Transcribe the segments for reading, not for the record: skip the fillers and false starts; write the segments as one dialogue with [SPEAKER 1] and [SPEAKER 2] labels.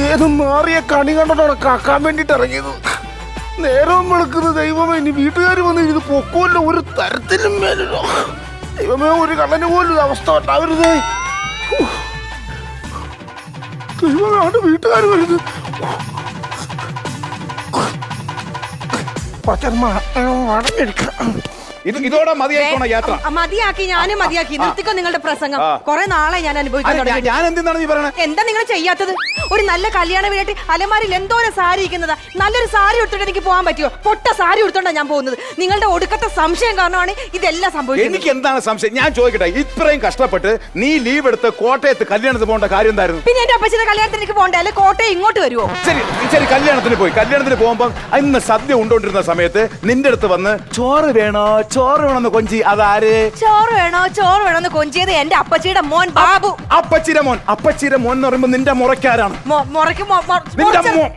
[SPEAKER 1] ഏതും മാറിയ കണി കണ്ടോടെ കാക്കാൻ വേണ്ടിട്ട് ഇറങ്ങിയത്. നേരവും വെളുക്കുന്നത് ദൈവമേ, ഇനി വീട്ടുകാർ വന്ന് ഇത് പൊക്കമല്ല ഒരു തരത്തിലും മേലോ. ദൈവമേ, ഒരു കണ്ണന് പോലും ഒരു അവസ്ഥ ഉണ്ടാവരുതേ. ദൈവമേ, അവന്റെ വീട്ടുകാർ വരുന്നത്.
[SPEAKER 2] ഇതോടെ മതിയായിക്കോണ യാത്ര.
[SPEAKER 3] മതിയാക്കി, ഞാനും മതിയാക്കി. നിർത്തിക്കോ നിങ്ങളുടെ പ്രസംഗം. കുറെ നാളെ ഞാൻ അനുഭവിക്കാൻ തുടങ്ങി.
[SPEAKER 2] ഞാൻ എന്തിനാണ് നീ പറയണേ?
[SPEAKER 3] എന്താ നിങ്ങൾ ചെയ്യാത്തത്? ഒരു നല്ല കല്യാണ വീട്ടിൽ അലമാരിൽ എന്തോരം സാരി ഇരിക്കുന്നതാ. നല്ലൊരു സാരി എടുത്തിട്ട് എനിക്ക് പോകാൻ പറ്റുമോ? പൊട്ട സാരി എടുത്തോണ്ടാ ഞാൻ പോകുന്നത്. നിങ്ങളുടെ ഒടുക്കത്തെ സംശയം കാരണമാണ് ഇതെല്ലാം സംഭവിക്കുന്നത്.
[SPEAKER 2] എനിക്ക് എന്താണ് സംശയം? ഞാൻ ചോദിക്കട്ടെ, ഇത്രയും കഷ്ടപ്പെട്ട് നീ ലീവ് എടുത്ത് കോട്ടയത്ത് കല്യാണത്തിന് പോകേണ്ട കാര്യം എന്തായിരുന്നു?
[SPEAKER 3] പിന്നെ എന്റെ അപ്പച്ചന്റെ കല്യാണത്തിന് എനിക്ക് പോകണ്ടേ? അല്ലെ കോട്ടയം ഇങ്ങോട്ട് വരുമോ?
[SPEAKER 2] ശരി, കല്യാണത്തിന് പോയി. കല്യാണത്തിന് പോകുമ്പോ ഇന്ന് സദ്യ ഉണ്ടോണ്ടിരുന്ന സമയത്ത് നിന്റെ അടുത്ത് വന്ന് ചോറ് വേണമെന്ന് കൊഞ്ചി. അതാര്?
[SPEAKER 3] ചോറ് വേണോന്ന് കൊഞ്ചിയത് എന്റെ അപ്പച്ചിയുടെ മോൻ ബാബു.
[SPEAKER 2] അപ്പച്ചിയുടെ മോൻ എന്ന് പറയുമ്പോ നിന്റെ മുറക്കാരാണ്.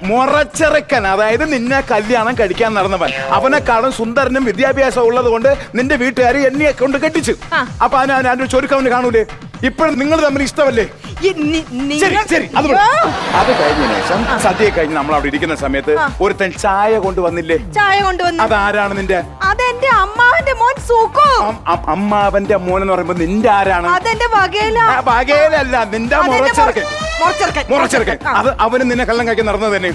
[SPEAKER 2] മുറച്ചെറുക്കൻ, അതായത് നിന്നെ കല്യാണം കഴിക്കാൻ നടന്നവൻ. അവനെക്കാളും സുന്ദരനും വിദ്യാഭ്യാസം ഉള്ളത് കൊണ്ട് നിന്റെ വീട്ടുകാർ എന്നെ കൊണ്ട് കെട്ടിച്ചു. അപ്പൊ അതിന്റെ ചൊരുക്കവന് കാണൂലേ? ഇപ്പോഴും നിങ്ങൾ തമ്മിൽ ഇഷ്ടമല്ലേ? ശരി, അത് കഴിഞ്ഞ ശേഷം സദ്യ കഴിഞ്ഞ് നമ്മൾ അവിടെ ഇരിക്കുന്ന സമയത്ത് ഒരുത്തൻ ചായ കൊണ്ടുവന്നില്ലേ? അതാരാണ് നിന്റെ?
[SPEAKER 3] അതെന്റെ അമ്മാവന്റെ മോൻ സൂക്കു.
[SPEAKER 2] അമ്മാവന്റെ മോൻ എന്ന് പറയുമ്പോ നിന്റെ ആരാണ്?
[SPEAKER 3] അതെന്റെ
[SPEAKER 2] വകയിലല്ല, നിന്റെ മുറച്ചെറുക്കൻ. അത് അവന് നിന്നെ കള്ളം കഴിക്കാൻ നടന്നത് തന്നെ.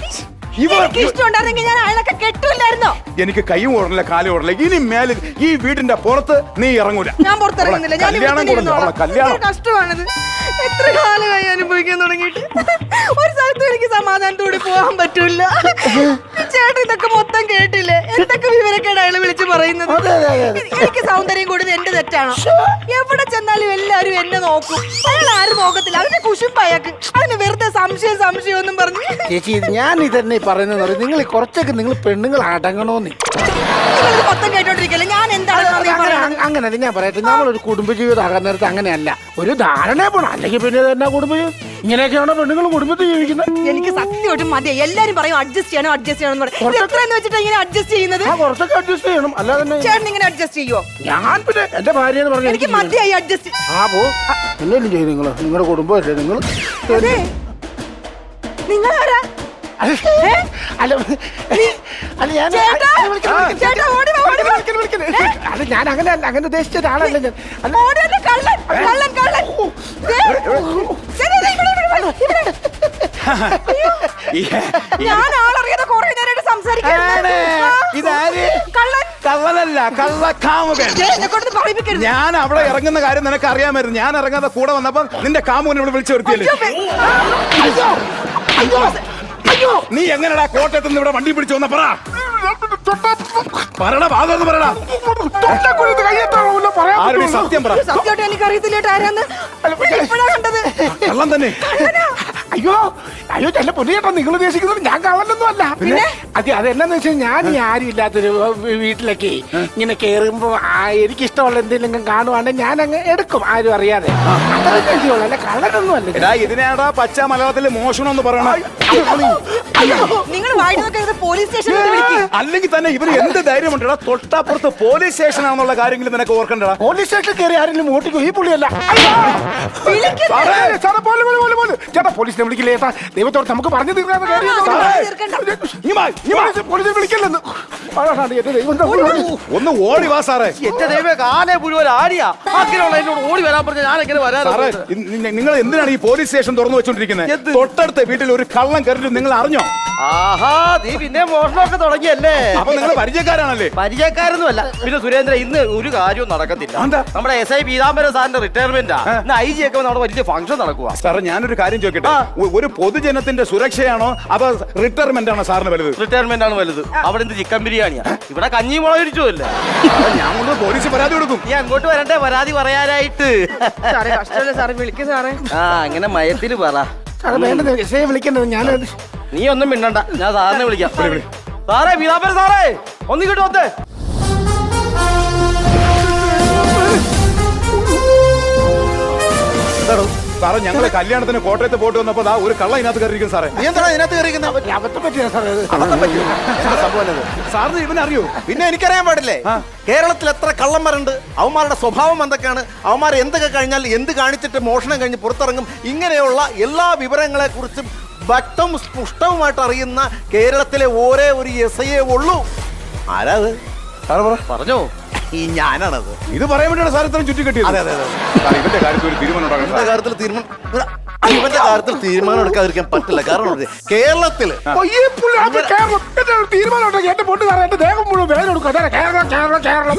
[SPEAKER 2] എനിക്ക് കൈയും ഓടല കാലും ഓടല. ഇനി മേലിൽ ഈ വീടിന്റെ പുറത്ത് നീ ഇറങ്ങൂല.
[SPEAKER 3] കല്യാണം കഷ്ടമാണിത്. എത്ര കാലമായി അനുഭവിക്കാൻ തുടങ്ങിയിട്ട് ഒരു സ്ഥലത്തും എനിക്ക് സമാധാനത്തോടെ പോകാൻ പറ്റൂല. ചേട്ടൻ ഇതൊക്കെ മൊത്തം കേട്ടില്ലേ? എന്തൊക്കെ വിവരക്കേട് അയാൾ വിളിച്ച് പറയുന്നത്. എനിക്ക് സൗന്ദര്യം കൂടുതൽ എന്റെ തെറ്റാണോ? എവിടെ ചെന്നാലും എല്ലാരും എന്നെ നോക്കും. അയാൾ ആരും നോക്കത്തില്ല. അവന്റെ കുശുമ്പ് അയാൾക്ക്. അതിന് വെറുതെ സംശയം ഒന്നും പറഞ്ഞു.
[SPEAKER 1] ചേച്ചി, ഞാൻ ഇതന്നെ പറയുന്നത്. നിങ്ങൾ കുറച്ചൊക്കെ നിങ്ങൾ പെണ്ണുങ്ങൾ അടങ്ങണോന്ന്.
[SPEAKER 3] മൊത്തം കേട്ടോണ്ടിരിക്കല്ലേ? ഞാൻ എന്താണ്
[SPEAKER 1] അങ്ങനല്ല, ഞാൻ പറയട്ടെ. നമ്മളൊരു കുടുംബജീവിതം ആകാൻ നേരത്തെ അങ്ങനെയല്ല, ഒരു ധാരണ പോണം. അല്ലെങ്കിൽ പിന്നെ തന്നെ കുടുംബജീവിതം ഇങ്ങനെയൊക്കെയാണോ പെണ്ണുങ്ങൾ കുടുംബത്തിൽ ജീവിക്കുന്നത്?
[SPEAKER 3] എനിക്ക് സത്യമായിട്ടും മതി. എല്ലാരും പറയും അഡ്ജസ്റ്റ് ചെയ്യണം എത്രയെന്ന് വെച്ചിട്ട് ഇങ്ങനെ അഡ്ജസ്റ്റ് ചെയ്യുന്നത്?
[SPEAKER 1] കുറച്ചൊക്കെ അഡ്ജസ്റ്റ് ചെയ്യണം, അല്ലാതെ
[SPEAKER 3] ചേട്ടൻ ഇങ്ങനെ അഡ്ജസ്റ്റ് ചെയ്യോ?
[SPEAKER 1] ഞാൻ പിന്നെ എന്റെ ഭാര്യ എന്ന് പറഞ്ഞു
[SPEAKER 3] എനിക്ക് മതിയായി അഡ്ജസ്റ്റ്.
[SPEAKER 1] എന്തെങ്കിലും ചെയ്യും നിങ്ങളുടെ കുടുംബമല്ലേ നിങ്ങൾ?
[SPEAKER 3] നിങ്ങളാരാ?
[SPEAKER 1] ഞാൻ അങ്ങനെ ഉദ്ദേശിച്ച ഒരാളല്ല ഞാൻ.
[SPEAKER 3] ഞാൻ ആളറിയാതെ കുറെ നേരം സംസാരിക്കാണ്.
[SPEAKER 2] കള്ളനല്ല, കള്ളക്കാമുകൻ. ഞാൻ അവിടെ ഇറങ്ങുന്ന കാര്യം നിനക്ക് അറിയാമായിരുന്നു. ഞാൻ ഇറങ്ങാതെ കൂടെ വന്നപ്പോ നിന്റെ കാമുകനെ ഇവിടെ വിളിച്ചു വരുത്തിയല്ലേ? നീ എങ്ങനെടാ കോട്ടയത്ത് നിന്ന് ഇവിടെ വണ്ടി പിടിച്ചു വന്ന? പറടാ, ഭാഗം പറടാ. സത്യം പറ.
[SPEAKER 3] സത്യമായിട്ട് എനിക്കറിയത്തില്ല ആരാന്ന്. കണ്ടത്
[SPEAKER 2] കള്ളം തന്നെ.
[SPEAKER 1] അയ്യോ ചെല്ല പൊന്നിയേട്ടാ, നിങ്ങൾ ഉദ്ദേശിക്കുന്നത് ഞാൻ കവലൊന്നും അല്ല. അതെന്നാന്ന് വെച്ചാൽ ഞാൻ ആരും ഇല്ലാത്തൊരു വീട്ടിലൊക്കെ ഇങ്ങനെ കേറുമ്പോ എനിക്കിഷ്ടമുള്ള എന്തെങ്കിലും കാണുവാണെങ്കിൽ ഞാൻ അങ്ങ് എടുക്കും, ആരും അറിയാതെ. അല്ല, കള്ളനൊന്നും അല്ല.
[SPEAKER 2] ഇതിനാടാ പച്ച മലയാളത്തില് മോഷണം എന്ന് പറയണ.
[SPEAKER 3] നിങ്ങൾ പോലീസ് സ്റ്റേഷനിൽ
[SPEAKER 2] അല്ലെങ്കിൽ തന്നെ ഇവര് എന്ത് ധൈര്യമുണ്ടാ? തൊട്ടപ്പുറത്ത് പോലീസ് സ്റ്റേഷനാണെന്നുള്ള കാര്യങ്ങൾ നിനക്ക് ഓർക്കണ്ടടാ.
[SPEAKER 1] പോലീസ് സ്റ്റേഷനിൽ കയറി ആരെങ്കിലും ഓട്ടിക്കോ? ഈ പുള്ളിയല്ല. ചേട്ടാ, പോലീസിനെ വിളിക്കില്ലേ ചേട്ടാ? ദൈവത്തോട് നമുക്ക് പറഞ്ഞു തീർക്കാത്ത കാര്യം. പോലീസിനെ വിളിക്കില്ലെന്ന്.
[SPEAKER 2] ഒന്ന് ഓടി വാ സാറേ.
[SPEAKER 4] എന്റെ ദൈവമേ, കാലേ മുഴുവൻ ആടിയാ. എന്നോട് ഓടി വരാൻ പറഞ്ഞ ഞാൻ എങ്ങനെ വരാറ്?
[SPEAKER 2] നിങ്ങൾ എന്തിനാണ് ഈ പോലീസ് സ്റ്റേഷൻ തുറന്നു വെച്ചോണ്ടിരിക്കുന്നത്? തൊട്ടടുത്ത വീട്ടിൽ ഒരു കള്ളം കയറി നിങ്ങൾ അറിഞ്ഞോ?
[SPEAKER 4] ആഹാ, നീ പിന്നെ മോഷണമൊക്കെ തുടങ്ങിയല്ലേ?
[SPEAKER 2] അപ്പൊ നിങ്ങൾ പരിചയക്കാരാണല്ലേ?
[SPEAKER 4] പരിചയക്കാരൊന്നും അല്ല. പിന്നെ സുരേന്ദ്ര, ഇന്ന് ഒരു കാര്യവും നടക്കത്തില്ല. നമ്മുടെ SI പീതാംബരൻ സാറിന്റെ റിട്ടയർമെന്റാ. ഇന്ന് IG ഒക്കെ നമ്മുടെ വലിയ ഫംഗ്ഷൻ നടക്കുക.
[SPEAKER 2] സാറേ, ഞാനൊരു കാര്യം ചോദിക്കട്ടെ. ഒരു പൊതുജനത്തിന്റെ സുരക്ഷയാണോ അതോ റിട്ടയർമെന്റ് ആണോ സാറിന് വലുത്?
[SPEAKER 4] റിട്ടയർമെന്റ് ആണ് വലുത്. അവിടെ എന്ത് ചിക്കൻ ബിരിയാണിയാ, ഇവിടെ കഞ്ഞി മുളകരിച്ചു അല്ലേ?
[SPEAKER 2] ഞാൻ കൊണ്ട് പോലീസ് പരാതി കൊടുക്കും.
[SPEAKER 4] നീ അങ്ങോട്ട് വരണ്ടേ പരാതി പറയാനായിട്ട്? അങ്ങനെ മയത്തിന് പറ.
[SPEAKER 1] വിളിക്കേണ്ടത് ഞാൻ.
[SPEAKER 4] നീ ഒന്നും മിണ്ടണ്ട, ഞാൻ സാറിനെ വിളിക്കാം. സാറേ, പീതാംബരൻ സാറേ, ഒന്നിങ്ങോട്ട് വന്നേ.
[SPEAKER 2] സാറേ ഞങ്ങള് കല്യാണത്തിന് കോട്ടയത്ത് പോയിട്ട് വന്നപ്പോ ദാ ഒരു കള്ള ഇതിനകത്ത് കയറിയിരിക്കും സാറേ.
[SPEAKER 4] നീ എന്താണ് ഇതിനകത്ത് കയറിയിരിക്കുന്നത്?
[SPEAKER 1] അബദ്ധം പറ്റിയ സാറേ ഇത്.
[SPEAKER 4] അബദ്ധം പറ്റിയോ? എന്താ സംഭവം ഇത്?
[SPEAKER 2] സാറിന് ഇവനറിയോ?
[SPEAKER 4] പിന്നെ എനിക്കറിയാൻ പാടില്ലേ, കേരളത്തിൽ എത്ര കള്ളന്മാരുണ്ട്, അവന്മാരുടെ സ്വഭാവം എന്തൊക്കെയാണ്, അവന്മാർ എന്തൊക്കെ കഴിഞ്ഞാൽ എന്ത് കാണിച്ചിട്ട് മോഷണം കഴിഞ്ഞ് പുറത്തിറങ്ങും, ഇങ്ങനെയുള്ള എല്ലാ വിവരങ്ങളെ കുറിച്ചും വ്യക്തവും സ്പഷ്ടവുമായിട്ട് അറിയുന്ന കേരളത്തിലെ ഒരേ ഒരു SI ഉള്ളൂ. ആരാ അത്? പറഞ്ഞോ. ഈ ഞാനാണത്.
[SPEAKER 2] ഇത് പറയാൻ വേണ്ടിയാണ് സാർ ഇത്രയും ചുറ്റി കെട്ടിയത്.
[SPEAKER 4] അതെ അതെ അതെ.
[SPEAKER 2] സാർ ഇവന്റെ കാര്യത്തിൽ ഒരു തീരുമാനം ഉണ്ടാക്കണം
[SPEAKER 4] ഇവന്റെ
[SPEAKER 2] സാർ.
[SPEAKER 4] ഇവന്റെ കാര്യത്തിൽ തീരുമാനം എടുക്കാതിരിക്കാൻ പറ്റില്ല. കാരണം കേരളത്തില്
[SPEAKER 1] ഈ പുള്ളി അത് കേരളം തീരുമാനം ഉണ്ടാക്കി എന്റെ പൊട്ട് സാറേ എന്റെ ദേഹം മുഴുവൻ വേദന കൊടുക്കും. അതാണ് കേരളം കേരളം കേരളം.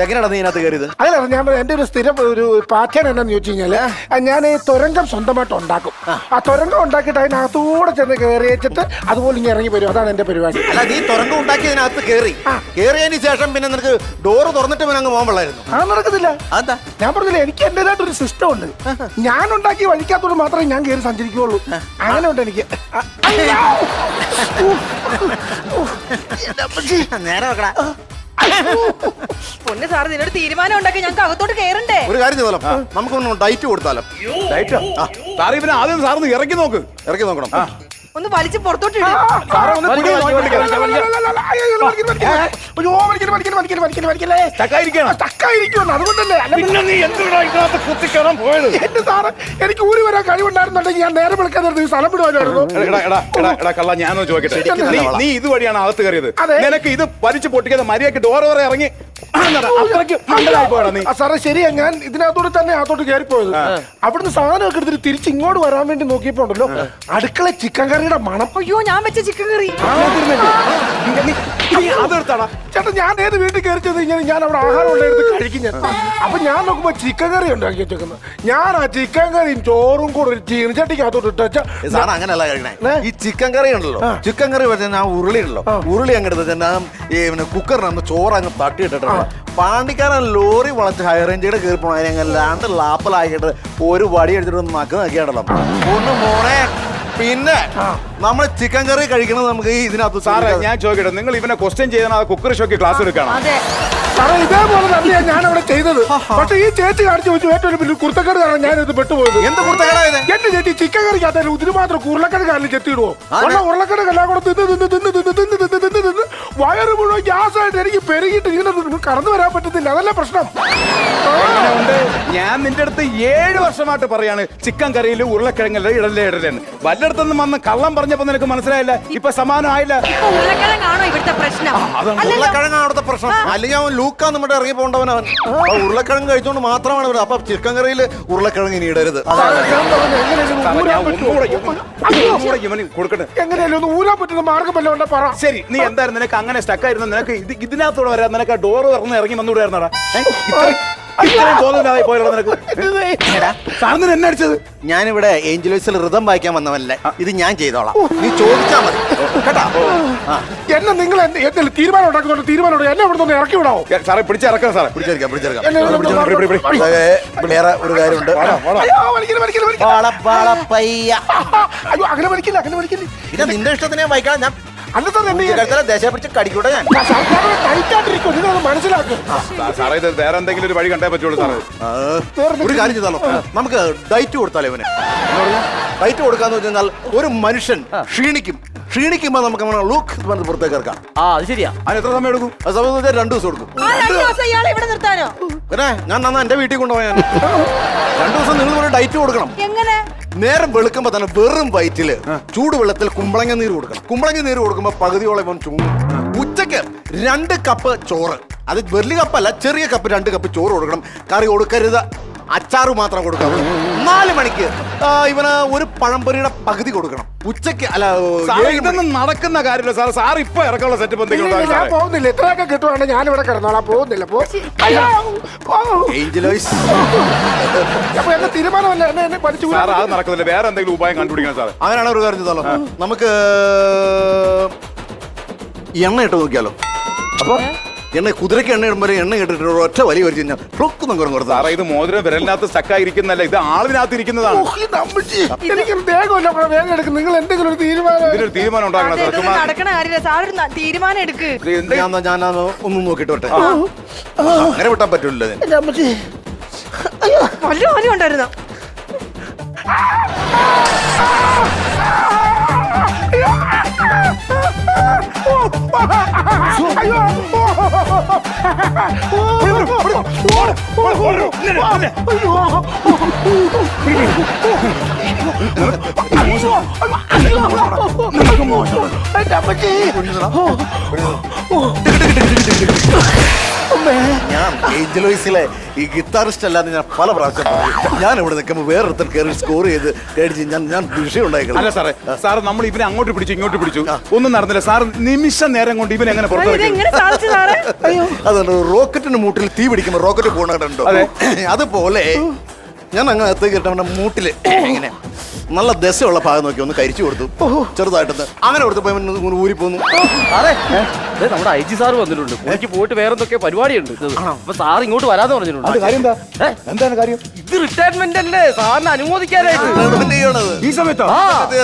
[SPEAKER 4] എങ്ങനെയാണ് നീ ഇതിനകത്ത് കയറിയത്?
[SPEAKER 1] അതല്ല ഞാൻ എന്റെ ഒരു സ്ഥിരം ഒരു പാറ്റേൺ എന്നാന്ന് ചോദിച്ചു കഴിഞ്ഞാല് ഞാൻ ഈ തുരങ്കം സ്വന്തമായിട്ട് ഉണ്ടാക്കും. ആ തുരങ്കം ഉണ്ടാക്കിയിട്ട് അതിനകത്തൂടെ ചെന്ന് കയറി വെച്ചിട്ട് അതുപോലെ ഇങ്ങനെ ഇറങ്ങി വരും. അതാണ് എന്റെ പരിപാടി.
[SPEAKER 4] അല്ല, നീ തുറങ്കം ഉണ്ടാക്കിയതിനകത്ത് കയറിയതിന് ശേഷം പിന്നെ നിനക്ക് ഡോറ് തുറന്നിട്ട് പിന്നെ അങ്ങ് പോകാൻ പാടില്ലായിരുന്നു.
[SPEAKER 1] അത് നടക്കത്തില്ല.
[SPEAKER 4] അതെന്താ?
[SPEAKER 1] ഞാൻ പറഞ്ഞില്ല, എനിക്ക് എന്റേതായിട്ട് ഒരു സിസ്റ്റം ഉണ്ട്. ഞാൻ ഉണ്ടാക്കി വഴിക്കാത്തോട് മാത്രമേ ഞാൻ കയറി സഞ്ചരിക്കുകയുള്ളൂ. അങ്ങനെ ഉണ്ട് എനിക്ക്.
[SPEAKER 4] നേരെ വെക്കടാ.
[SPEAKER 3] പൊന്ന് സാറ് നിന്നോട് തീരുമാനം ഉണ്ടാക്കി ഞങ്ങൾക്ക് അകത്തോട്ട് കയറണ്ടേ?
[SPEAKER 4] ഒരു കാര്യം ചെയ്താലോ, നമുക്കൊന്ന് ഡയറ്റ് കൊടുത്താലോ?
[SPEAKER 2] ഡയറ്റോ? സാറേ ഇവനെ ആദ്യം സാറിന് ഇറക്കി നോക്ക്.
[SPEAKER 4] ഇറക്കി നോക്കണം.
[SPEAKER 3] ഒന്ന് വലിച്ചു പുറത്തോട്ട് ഇട്.
[SPEAKER 2] സാറേ ഒന്ന് പിടി
[SPEAKER 1] ചക്കായിരിക്കും. അതുകൊണ്ടല്ലേ. അല്ല
[SPEAKER 2] പിന്നെ നീ എന്തിനാ ഇതിനകത്ത് കുത്തിക്കയറാൻ പോയത്?
[SPEAKER 1] എന്റെ സാറ് എനിക്ക് ഊരി വരാൻ കഴിവുണ്ടായിരുന്നുണ്ടെങ്കിൽ ഞാൻ നേരെ വിളിക്കാൻ സ്ഥലം വിടുവാനായിരുന്നു.
[SPEAKER 2] എടാ കള്ള, ഞാനൊന്ന് ചോദിക്കട്ടെ, നീ ഇതുവഴിയാണ് അകത്ത് കയറിയത്.
[SPEAKER 1] അതെ.
[SPEAKER 2] നിനക്ക് ഇത് വലിച്ചു പൊട്ടിക്കാതെ മര്യാദക്ക് ഡോറ് വരെ ഇറങ്ങി അത്രയ്ക്ക് മണ്ടനായി പോയടാ നീ.
[SPEAKER 1] സാറേ ശരിയാ, ഞാൻ ഇതിനകത്തോട് തന്നെ അകത്തോട്ട് കയറിപ്പോയത്. അവിടുന്ന് സാധനമൊക്കെ എടുത്തിട്ട് തിരിച്ച് ഇങ്ങോട്ട് വരാൻ വേണ്ടി നോക്കിയപ്പോ ഉണ്ടല്ലോ അടുക്കള ചിക്കൻ കറിയുടെ മണം.
[SPEAKER 3] അയ്യോ, ഞാൻ വെച്ച ചിക്കൻ കറി.
[SPEAKER 2] അതെടുത്താടാ
[SPEAKER 1] ചേട്ടാ, ഞാൻ ഏത് വീട്ടിൽ കയറി ചെന്ന് കഴിഞ്ഞാൽ ഞാൻ അവിടെ ആഹാരം ഉണ്ടായിരുന്നു കഴിക്കും ഞാൻ. അപ്പൊ ഞാൻ നോക്കുമ്പോ ചിക്കൻ കറി ഉണ്ടാക്കി വെച്ചേക്കുന്നത്. ഞാൻ ആ ചിക്കൻ കറിയും ചോറും കൂടെ ഒരു ചീനച്ചട്ടിക്കകത്തോട്ട് ഇട്ട
[SPEAKER 4] സാറ് അങ്ങനെയല്ല കഴിക്കണേ. ഈ ചിക്കൻ കറി ഉണ്ടല്ലോ, ചിക്കൻ കറി വെച്ചാൽ ആ ഉരുളി ഉണ്ടല്ലോ, ഉരുളി അങ്ങ് എടുത്ത് കുക്കറിനകത്ത് ചോറ് അങ്ങ് തട്ടിയിട്ടിട്ടുണ്ട്. പാണ്ടിക്കാരൻ ലോറി വളച്ച് ഹൈ റേഞ്ചിയുടെ കയറി പോണ അതിനല്ലാണ്ട് ലാപ്പലാക്കിയിട്ട് ഒരു വടി എടുത്തിട്ട് നക്ക് നോക്കിയാണല്ലോ ഒന്ന് മോണേ. പിന്നെ നമ്മൾ ചിക്കൻ കറി കഴിക്കണത് നമുക്ക് ഇതിനകത്ത്.
[SPEAKER 2] സാറേ ഞാൻ ചോദിക്കട്ടെ, നിങ്ങൾ ഇവനെ ക്വസ്റ്റ്യൻ ചെയ്താൽ കുക്കർ ഷോക്ക് ക്ലാസ് എടുക്കണം.
[SPEAKER 3] അതെ
[SPEAKER 1] സാറേ ഇതേപോലെ തന്നെയാണ് ഞാൻ അവിടെ ചെയ്തത്. പക്ഷെ ഈ ചേച്ചി കാണിച്ചു വെച്ചു ഏറ്റവും വലിയ കുർത്തക്കട കാരണം ഞാനിത് പെട്ടുപോയത്.
[SPEAKER 4] എന്ത് കുർത്തക്കേടായത്?
[SPEAKER 1] എന്റെ ചേച്ചി ചിക്കൻ കറിക്കകത്ത് ഇതിന് മാത്രം ഉരുളക്കിഴങ്ങ് കാലിൽ ചെത്തിയിടുവോ? ഉരുളക്കിഴങ്ങ് എല്ലാം കൂടെ തിന്ന് വയറ് മുഴുവൻ ഗ്യാസായിട്ട് എനിക്ക് പെരുകിയിട്ട് ഇങ്ങനെ കടന്നു വരാൻ പറ്റത്തില്ല. അതല്ല പ്രശ്നം.
[SPEAKER 2] ഞാൻ നിന്റെ അടുത്ത് 7 വർഷമായിട്ട് പറയാണ് ചിക്കൻ കറിയിൽ ഉരുളക്കിഴങ്ങല്ല ഇടലെന്ന്. വല്ലയിടത്തൊന്നും വന്ന് കള്ളം പറഞ്ഞപ്പോ നിനക്ക് മനസ്സിലായില്ല. ഇപ്പൊ സമാനം ആയില്ല.
[SPEAKER 3] ഉരുളക്കിഴങ്ങാണോ ഇവിടുത്തെ പ്രശ്നം?
[SPEAKER 4] ഉരുളക്കിഴങ്ങാണ് അവിടുത്തെ പ്രശ്നം. അല്ലെങ്കിൽ അവൻ ലൂക്കാ നമ്മുടെ ഇറങ്ങി പോകണ്ടവനവൻ. ഉരുളക്കിഴങ്ങ് കഴിച്ചോണ്ട് മാത്രമാണ് ഇവര്. അപ്പൊ ചിക്കൻ കറിയിൽ ഉരുളക്കിഴങ്ങ് ഇനി ഇടരുത്.
[SPEAKER 2] കൊടുക്കട്ടെ.
[SPEAKER 1] എങ്ങനെയല്ലോ ഒന്ന് ഊരാൻ പറ്റുന്ന മാർഗം വല്ല ഉണ്ടെ പറ.
[SPEAKER 2] ശരി, നീ എന്തായാലും നിനക്ക് അങ്ങനെ സ്റ്റക്കായിരുന്നു. നിനക്ക് ഇതിനകത്തോടെ വരാൻ നിനക്ക് ഡോറ് തുറന്ന് ഇറങ്ങി വന്നുകൂടായിരുന്നടാ. ഇത്രയും തോന്നുന്നില്ലാതെ പോയല്ലോ നിനക്ക്. സാറിന് എന്നെ അടിച്ചത്?
[SPEAKER 4] ഞാനിവിടെ ഏഞ്ചലോയ്സിൽ ഋതം വായിക്കാൻ വന്നവനല്ലേ, ഇത് ഞാൻ ചെയ്തോളാം. നീ ചോദിച്ചാ മതി കേട്ടാ.
[SPEAKER 1] എന്നെ നിങ്ങൾ എന്തെങ്കിലും തീരുമാനം ഉണ്ടാക്കുന്നുണ്ട്. തീരുമാനം എന്നെ ഇവിടെ നിന്ന് ഇറക്കി വിടാവോ?
[SPEAKER 2] സാറേ പിടിച്ചിറക്കാം. സാറേ
[SPEAKER 4] പിടിച്ചെടുക്കാം.
[SPEAKER 2] പിടിച്ചെടുക്കാം.
[SPEAKER 4] വേറെ ഒരു കാര്യമുണ്ട്.
[SPEAKER 1] അയ്യോ അങ്ങനെ വലിക്കില്ല, അങ്ങനെ വലിക്കില്ല.
[SPEAKER 4] ഇത് നിന്റെ ഇഷ്ടത്തിനെ വായിക്കാം. ഞാൻ
[SPEAKER 1] അല്ല സാർ എന്നെ
[SPEAKER 4] ദേശം പിടിച്ച് കടിക്കൂടെ ഞാൻ.
[SPEAKER 1] ടൈറ്റായിട്ടിരിക്കും. നിങ്ങൾ മനസ്സിലാക്കും.
[SPEAKER 2] സാറേ ഇത് വേറെ എന്തെങ്കിലും ഒരു വഴി കണ്ടേ പറ്റുള്ളൂ സാറേ.
[SPEAKER 4] ഒരു കാര്യം ചെയ്താലോ, നമുക്ക് ഡയറ്റ് കൊടുത്താലോ ഇവന്. ഡയറ്റ് കൊടുക്കാന്ന് വെച്ചാൽ ഒരു മനുഷ്യൻ ക്ഷീണിക്കുമ്പോ നമുക്ക് ലുക്ക് പുറത്തേക്ക് ഇറക്കാം.
[SPEAKER 5] അത് ശരിയാ.
[SPEAKER 2] അതിന് എത്ര സമയം എടുക്കും?
[SPEAKER 4] അത് സമയം 2 ദിവസം കൊടുക്കും.
[SPEAKER 3] ഇയാളെ ഇവിടെ നിർത്താനോ?
[SPEAKER 4] പിന്നെ ഞാൻ നന്നാ എന്റെ വീട്ടിൽ കൊണ്ടുപോയാൽ 2 ദിവസം നിങ്ങൾ ഒരു ഡയറ്റ് കൊടുക്കണം.
[SPEAKER 3] എങ്ങനെ?
[SPEAKER 4] നേരം വെളുക്കുമ്പോ തന്നെ വെറും വയറ്റില് ചൂടുവെള്ളത്തിൽ കുമ്പളങ്ങ നീര് കൊടുക്കണം. കുമ്പളങ്ങ നീര് കൊടുക്കുമ്പോ പകുതിയോളം ഇവൻ ചൂടും. ഉച്ചക്ക് 2 കപ്പ് ചോറ്, അത് വലിയ കപ്പല്ല, ചെറിയ കപ്പ് 2 കപ്പ് ചോറ് കൊടുക്കണം. കറി കൊടുക്കരുത്, അച്ചാറ് മാത്രം കൊടുക്കാം. 4 മണിക്ക് ഇവന് ഒരു പഴംപൊരിയുടെ പകുതി കൊടുക്കണം. ഉച്ചക്ക് അല്ല,
[SPEAKER 2] ഇതൊന്നും നടക്കുന്ന കാര്യമില്ല സാർ. സാർ ഇപ്പൊ ഇറക്കാനുള്ള സെറ്റപ്പ് എന്തെങ്കിലും
[SPEAKER 1] ഞാൻ പോകുന്നില്ല. എത്രയൊക്കെ കിട്ടുവാണെങ്കിൽ ഞാൻ ഇവിടെ കിടന്നോളാം. പോകുന്നില്ല. അപ്പൊ എന്റെ തീരുമാനമല്ല എന്നെ പഠിച്ചു.
[SPEAKER 2] സാർ അത് നടക്കുന്നില്ല. വേറെ എന്തെങ്കിലും ഉപായം കണ്ടുപിടിക്കണം സാർ.
[SPEAKER 4] അങ്ങനെയാണ് ഒരു കാര്യം ചെയ്താലോ, നമുക്ക് എണ്ണ ഇട്ട് നോക്കിയാലോ. അപ്പൊ കുതിരയ്ക്ക് എണ്ണ ഇടുമ്പോൾ എണ്ണ ഇട്ടിട്ട് ഒറ്റ വലിയ വരിച്ചു കഴിഞ്ഞാൽ ഫ്ലൊക്കൊന്നും കൊടുത്തു.
[SPEAKER 2] സാറേ ഇത് മോതിരം വിരലിനകത്ത് സ്റ്റക്കായിരിക്കുന്നല്ല, ഇത് ആളിനകത്ത് ഇരിക്കുന്നതാണ്.
[SPEAKER 1] എനിക്ക് വേഗമല്ല വേഗം എടുക്കും. നിങ്ങൾ എന്തെങ്കിലും ഒരു തീരുമാനം,
[SPEAKER 2] ഇതിനൊരു തീരുമാനം ഉണ്ടാക്കണം സാർ.
[SPEAKER 3] നടക്കണ കാര്യമില്ല സാർ, തീരുമാനം എടുക്ക്.
[SPEAKER 4] ഞാൻ ഒന്നും നോക്കിട്ട് വട്ടെ. അങ്ങനെ വിട്ടാൻ പറ്റൂല്ലോ.
[SPEAKER 3] വല്ല കാര്യം ഉണ്ടായിരുന്നോ?
[SPEAKER 1] അയ്യോ
[SPEAKER 4] ഞാൻ ഏഞ്ചൽ വോയിസിലെ ഈ ഗിത്താറിസ്റ്റ് അല്ലാതെ ഞാൻ പല പ്രാവശ്യം പറഞ്ഞു. ഞാൻ ഇവിടെ നിൽക്കുമ്പോൾ വേറൊരുത്തർ കയറി സ്കോർ ചെയ്ത് മേടിച്ച് ഞാൻ വിഷയം ഉണ്ടായിക്കണം.
[SPEAKER 2] അല്ല സാറേ, സാറ് നമ്മൾ ഇവനെ അങ്ങോട്ട് പിടിച്ചു ഇങ്ങോട്ട് പിടിച്ചു, ഒന്നും നടന്നില്ല സാർ. നിമിഷ നേരം കൊണ്ട് ഇവൻ എങ്ങനെ പുറത്തിറങ്ങി?
[SPEAKER 4] അതുകൊണ്ട് റോക്കറ്റിന് മൂട്ടിൽ തീ പിടിക്കുമ്പോൾ റോക്കറ്റ് പോകണുണ്ടോ, അതുപോലെ ഞാൻ അങ്ങ് അകത്തേക്ക് ഇട്ടവന്റെ മൂട്ടില് ഇങ്ങനെ നല്ല ദശയുള്ള ഭാഗം നോക്കി ഒന്ന് കരിച്ചു കൊടുത്തു, ചെറുതായിട്ടൊന്ന് അങ്ങനെ കൊടുത്തപ്പോ ഊരി പോന്നു.
[SPEAKER 5] സാറേ, നമ്മുടെ ഐ ജി സാറ് വന്നിട്ടുണ്ട്. എനിക്ക് പോയിട്ട് വേറെ എന്തൊക്കെ പരിപാടിയുണ്ട്. അപ്പൊ സാർ ഇങ്ങോട്ട് വരാതെ പറഞ്ഞിട്ടുണ്ട്.
[SPEAKER 2] കാര്യം എന്താ? എന്താണ് കാര്യം?
[SPEAKER 5] ഇത് റിട്ടയർമെന്റ് അല്ലേ, സാറിന് അനുമോദിക്കാനായിട്ട്.
[SPEAKER 4] റിട്ടയർമെന്റ് ചെയ്യണത്
[SPEAKER 2] ഈ സമയത്തോ?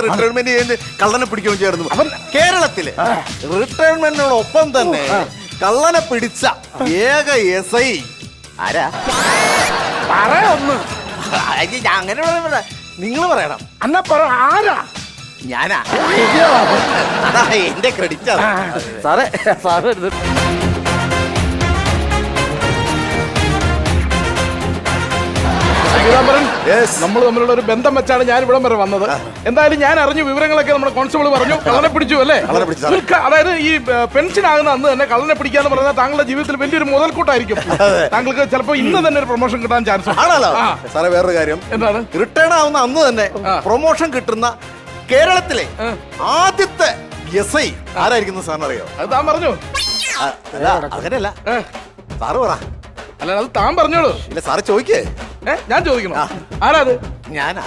[SPEAKER 4] റിട്ടയർമെന്റ് ചെയ്യുന്ന കള്ളനെ പിടിക്കുകയും ചേർന്നു. അപ്പം കേരളത്തില് റിട്ടയർമെന്റിനോടൊപ്പം തന്നെ കള്ളനെ പിടിച്ച ഏക എസ് ഐ ആരാ?
[SPEAKER 1] പറയൊന്ന്
[SPEAKER 4] അങ്ങനെ നിങ്ങൾ പറയണം.
[SPEAKER 1] അന്നാ പറ ആരാ?
[SPEAKER 4] ഞാനാ. അതാ എന്റെ ക്രെഡിറ്റ്.
[SPEAKER 5] സാറേ, സാറ് വരുന്നത്.
[SPEAKER 2] നമ്മൾ തമ്മിലുള്ള ഒരു ബന്ധം വെച്ചാണ് ഞാൻ ഇവിടം വരെ വന്നത്. എന്തായാലും ഞാൻ അറിഞ്ഞു വിവരങ്ങളൊക്കെ നമ്മുടെ കോൺസ്റ്റബിൾ പറഞ്ഞു. കള്ളനെ പിടിച്ചു അല്ലേ? അതായത് ഈ പെൻഷൻ ആകുന്ന അന്ന് തന്നെ കള്ളനെ പിടിക്കാന്ന് പറഞ്ഞാൽ താങ്കളുടെ ജീവിതത്തിൽ വലിയൊരു മുതൽക്കൂട്ടായിരിക്കും. താങ്കൾക്ക് ചിലപ്പോൾ ഇന്ന് തന്നെ ഒരു പ്രൊമോഷൻ കിട്ടാൻ ചാൻസ്
[SPEAKER 4] ആണല്ലോ. സാറേ, വേറൊരു കാര്യം,
[SPEAKER 2] എന്താണ്?
[SPEAKER 4] റിട്ടേൺ ആവുന്ന അന്ന് തന്നെ പ്രൊമോഷൻ കിട്ടുന്ന കേരളത്തിലെ ആദ്യത്തെ എസ് ഐ ആരായിരിക്കുന്നു സാറിന് അറിയോ?
[SPEAKER 2] അത് താൻ പറഞ്ഞു.
[SPEAKER 4] അങ്ങനെയല്ല, സാറ് പറ.
[SPEAKER 2] അല്ല, അത് താൻ പറഞ്ഞോളൂ.
[SPEAKER 4] ഇല്ല, സാറ് ചോദിക്കേ.
[SPEAKER 2] ഞാൻ ചോദിക്കണോ? ആരാ അത്?
[SPEAKER 4] ഞാനാ.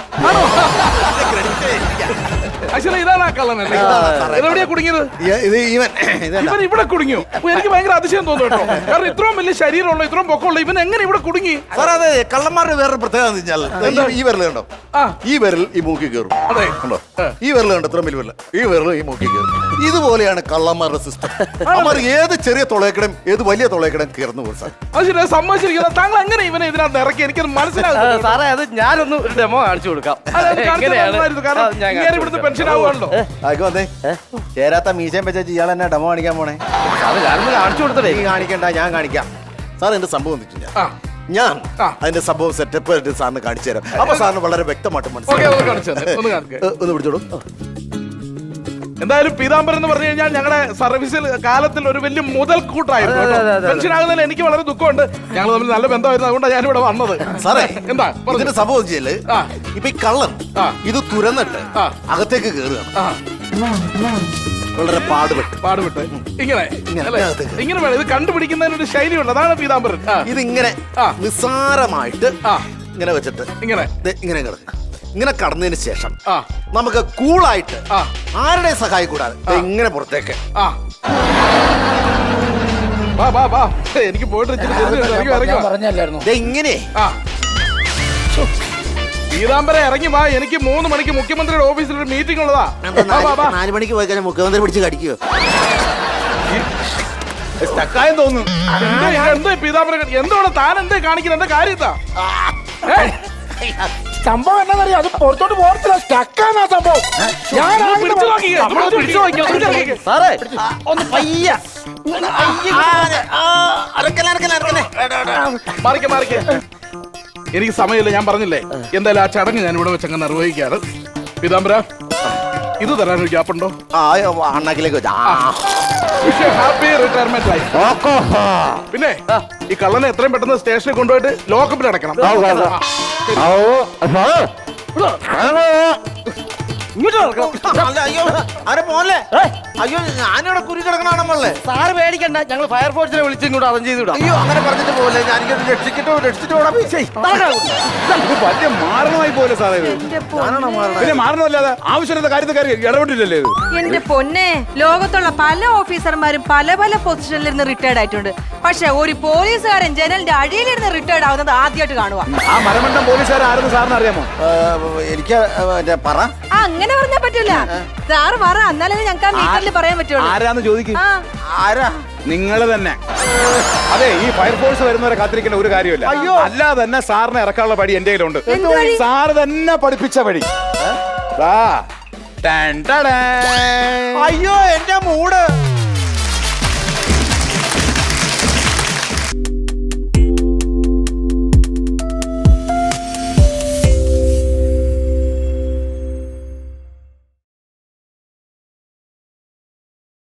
[SPEAKER 2] അശ്വര, ഇതാണ് ആ കള്ളനല്ലേ? എവിടെയാ കുടുങ്ങിയത്? ഇവൻ ഇവിടെ കുടുങ്ങിയോ? എനിക്ക് ഭയങ്കര അതിശയം തോന്നുന്നു കേട്ടോ. കാരണം ഇത്രയും വലിയ ശരീരമുള്ള ഇത്രയും പൊക്കമുള്ള ഇവൻ എങ്ങനെ ഇവിടെ കുടുങ്ങി?
[SPEAKER 4] സാർ, അത് കള്ളന്മാരുടെ വേറൊരു പ്രത്യേകത എന്ന് വെച്ചാൽ ഈ വിരൽ കണ്ടോ, ഈ വിരൽ ഈ മൂക്കി കയറും.
[SPEAKER 2] അതെ,
[SPEAKER 4] കണ്ടോ? ഈ വിരൽ കണ്ടോ, ഇത്ര വലിയ വിരൽ, ഈ വിരൽ ഈ മൂക്കി കയറും. ഇതുപോലെയാണ് കള്ളന്മാരുടെ സിസ്റ്റം. അവർ ഏത് ചെറിയ തുളയക്കടം ഏത് വലിയ തുളയക്കടം കയറുന്നു പോകും. സാർ,
[SPEAKER 2] അത് ശരി, സമ്മതിച്ചിരിക്കുന്നത്. താങ്കൾ എങ്ങനെ ഇവനെ ഇതിനകത്ത് ഇറക്കി? എനിക്കത് മനസ്സിലാകും.
[SPEAKER 5] സാറേ, അത് ഞാനൊന്ന് ഒരു ഡെമോ കാണിച്ചു കൊടുക്കാം.
[SPEAKER 2] ഇവിടുത്തെ പെൻഷൻ ആവുകയാണല്ലോ.
[SPEAKER 4] ചേരാത്ത മീശയും വെച്ചാൽ ഇയാൾ എന്നെ ഡെമോ കാണിക്കാൻ പോണേ.
[SPEAKER 5] അത് ഞാനൊന്ന് കാണിച്ചു കൊടുത്തേ.
[SPEAKER 4] നീ കാണിക്കണ്ട, ഞാൻ കാണിക്കാം. സാർ, എന്റെ സംഭവം ഞാൻ അതിന്റെ സംഭവം സെറ്റപ്പ് ആയിട്ട് സാറിന് കാണിച്ചു തരാം. അപ്പൊ സാറിന് വളരെ വ്യക്തമായിട്ട് മനസ്സിലാവും. ഒന്ന് പിടിച്ചോളൂ.
[SPEAKER 2] എന്തായാലും പീതാംബരൻ എന്ന് പറഞ്ഞു കഴിഞ്ഞാൽ ഞങ്ങളുടെ സർവീസിൽ കാലത്തിൽ ഒരു വലിയ മുതൽക്കൂട്ടായിരുന്നു. പെൻഷൻ ആകുന്നതിൽ എനിക്ക് വളരെ ദുഃഖമുണ്ട്. ഞങ്ങൾ തമ്മിൽ നല്ല ബന്ധമായിരുന്നു. അതുകൊണ്ടാണ് ഞാനിവിടെ വന്നത്.
[SPEAKER 4] സാറേ,
[SPEAKER 2] എന്താ
[SPEAKER 4] ഇതിന്റെ സംഭവം ചെയ്യല്, ഇപ്പൊ ഈ കള്ളൻ ഇത് തുരന്നിട്ട് അകത്തേക്ക് കയറുകയാണ്. വളരെ പാടുപെട്ട്
[SPEAKER 2] ഇങ്ങനെ വേണം ഇത് കണ്ടുപിടിക്കുന്നതിനൊരു ശൈലിയുണ്ട്. അതാണ് പീതാംബരൻ.
[SPEAKER 4] ഇതിങ്ങനെ നിസ്സാരമായിട്ട് ഇങ്ങനെ വെച്ചിട്ട് ഇങ്ങനെ ഇങ്ങനെ കടന്നതിന് ശേഷം നമുക്ക് കൂളായിട്ട് ആരുടെ സഹായം കൂടാതെ ഇങ്ങനെ പുറത്തേക്ക്
[SPEAKER 2] എനിക്ക് പോയിട്ട്
[SPEAKER 4] ഇങ്ങനെ
[SPEAKER 2] പീതാംബരം ഇറങ്ങി വാ. എനിക്ക് 3 മണിക്ക് മുഖ്യമന്ത്രിയുടെ ഓഫീസിൽ ഒരു മീറ്റിംഗ് ഉള്ളതാ.
[SPEAKER 4] 4 മണിക്ക് പോയി കഴിഞ്ഞാൽ മുഖ്യമന്ത്രി പിടിച്ച് കടിക്കുവോ?
[SPEAKER 2] സ്റ്റക്കായെന്ന് തോന്നുന്നു. എന്താ പീതാംബരം, എന്താണ് താൻ എന്താ കാണിക്കുന്നത്? എന്താ കാര്യത്താ
[SPEAKER 1] സംഭവം എന്താണെന്നറിയാം? അത് പുറത്തോട്ട് പോകത്തില്ല, സ്റ്റക്കാണ് ആ സംഭവം.
[SPEAKER 5] സാറേ, ഒന്ന് പയ്യ
[SPEAKER 2] മാറിക്കേ. എനിക്ക് സമയമില്ല, ഞാൻ പറഞ്ഞില്ലേ. എന്തായാലും ആ ചടങ്ങ് ഞാൻ ഇവിടെ വെച്ചങ്ങ് നിർവഹിക്കാറ്. പീതാംബര, ഇത് തരാൻ ഒരു ഗ്യാപ്പുണ്ടോ?
[SPEAKER 4] അണ്ണാക്കിലേക്ക് വെച്ചാ
[SPEAKER 2] ഹാപ്പി റിട്ടയർമെന്റ് ലൈഫ്. പിന്നെ ഈ കള്ളനെ എത്രയും പെട്ടെന്ന് സ്റ്റേഷനിൽ കൊണ്ടുപോയിട്ട് ലോക്കപ്പിൽ അടക്കണം.
[SPEAKER 4] അയ്യോ, ഞാനിവിടെ കുരു കിടക്കണേ.
[SPEAKER 5] സാറ് പേടിക്കണ്ട, ഞങ്ങൾ ഫയർഫോഴ്സിനെ വിളിച്ച് ഇങ്ങോട്ട് അറേഞ്ച് ചെയ്ത് വിടാം.
[SPEAKER 4] അയ്യോ, അങ്ങനെ പറഞ്ഞിട്ട് പോലെ ഞാൻ രക്ഷിച്ചിട്ട്
[SPEAKER 2] വലിയ മാരണമായി പോലെ സാറേ. പിന്നെ മാരണമല്ലാതെ ആവശ്യമില്ലാത്ത കാര്യത്തിൽ കയറി ഇടപെട്ടില്ലല്ലേ?
[SPEAKER 3] എന്റെ പൊന്നെ, ലോകത്തുള്ള പല ഓഫീസർമാരും പല പല പൊസിഷനിൽ ഇരുന്ന് റിട്ടയർഡ് ആയിട്ടുണ്ട്. പക്ഷെ ഒരു പോലീസുകാരൻ ജനലിന്റെ അടിയിലിരുന്ന് റിട്ടയർഡ് ആവുന്നത് ആദ്യമായിട്ട് കാണുക.
[SPEAKER 2] ആ മരമണ്ടം പോലീസുകാർ ആരെന്ന് സാറിന് അറിയാമോ?
[SPEAKER 4] എനിക്ക് പറ.
[SPEAKER 3] അങ്ങനെ പറഞ്ഞാ പറ്റൂല. സാറ് പറ, എന്നാലേ ഞങ്ങൾക്ക് ആ മീറ്ററിൽ പറയാൻ പറ്റുള്ളൂ.
[SPEAKER 2] ആരാന്ന് ചോദിക്കും.
[SPEAKER 3] ആ.
[SPEAKER 4] ആരാ?
[SPEAKER 2] നിങ്ങൾ തന്നെ. അതെ, ഈ ഫയർഫോഴ്സ് വരുന്നവരെ കാത്തിരിക്കേണ്ട ഒരു കാര്യമില്ല. അല്ലാതെ തന്നെ സാറിനെ ഇറക്കാനുള്ള പടി എന്റെ കയ്യിലുണ്ട്. സാറ് തന്നെ പഠിപ്പിച്ച വഴി.
[SPEAKER 4] അയ്യോ, എന്റെ മൂട്.